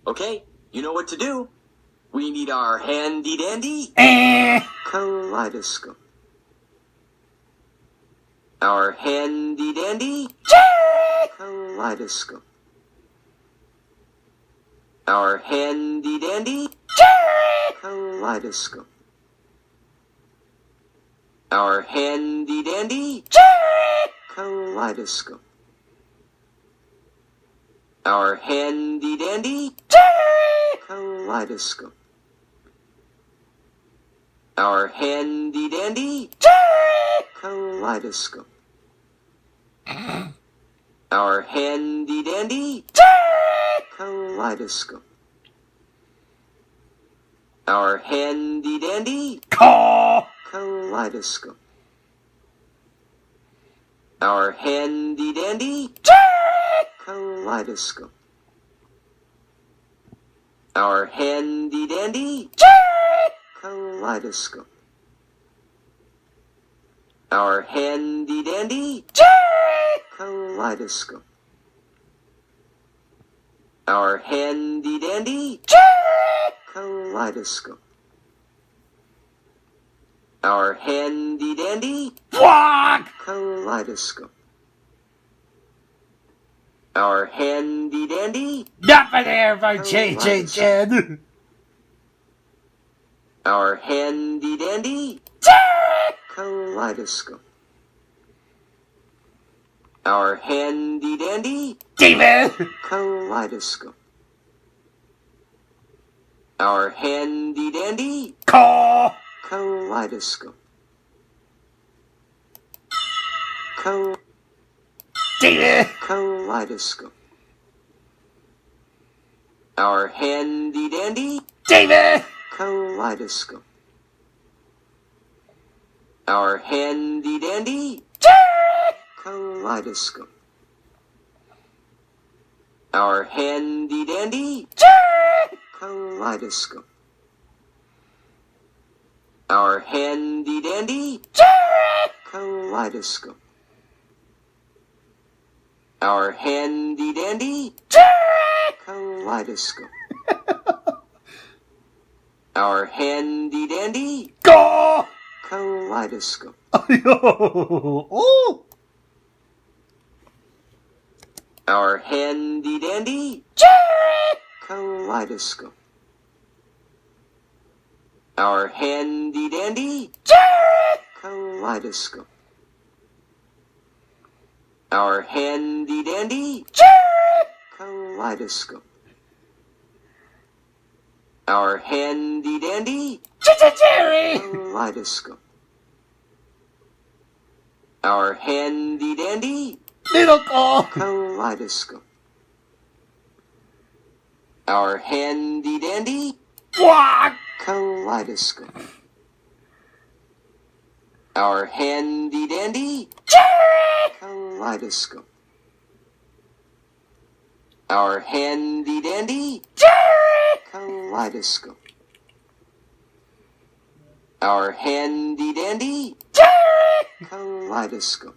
Okay, you know what to do. We need our handy-dandy kaleidoscope. Our handy-dandy kaleidoscope. Our handy-dandy kaleidoscope. Our handy-dandy kaleidoscope. Our handy-dandy kaleidoscope. Our handy-dandy kaleidoscope. Our handy-dandy kaleidoscope. Our handy-dandy kaleidoscope. Our handy-dandy kaleidoscope. Our handy-dandy kaleidoscope. Our handy-dandy kaleidoscope. Our handy-dandy kaleidoscope. Our handy-dandy kaleidoscope. Our handy-dandy Not for there, my J. Our handy-dandy kaleidoscope. Our handy-dandy David! kaleidoscope. Our handy-dandy kaleidoscope. David! Kaleidoscope. Our handy-dandy David! kaleidoscope. Our handy-dandy kaleidoscope. Our handy-dandy kaleidoscope. Our handy-dandy kaleidoscope. Our handy-dandy kaleidoscope. Our handy-dandy Go! kaleidoscope. Oh! Our handy-dandy kaleidoscope. Our handy-dandy kaleidoscope. Our handy-dandy kaleidoscope. Our handy-dandy kaleidoscope. Our handy-dandy Little go! kaleidoscope. Our handy-dandy Walk! kaleidoscope. Our handy-dandy kaleidoscope. Our handy-dandy kaleidoscope. Our handy-dandy kaleidoscope.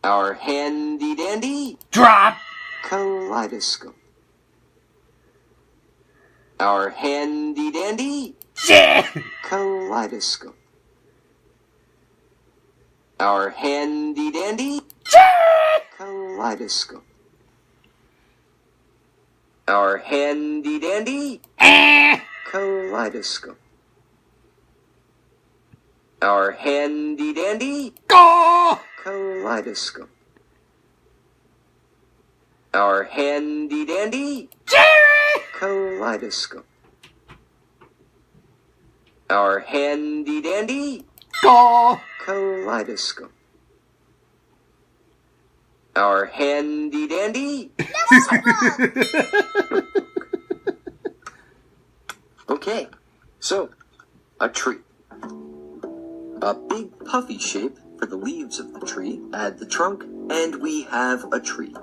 Our handy-dandy Drop! kaleidoscope. Our handy-dandy kaleidoscope. Our handy-dandy kaleidoscope. Our handy-dandy kaleidoscope. Our handy-dandy Go! kaleidoscope. Our handy-dandy kaleidoscope. Our handy-dandy Go! kaleidoscope. Our handy-dandy Okay, so, a tree. A big puffy shape for the leaves of the tree. Add the trunk, and we have a tree.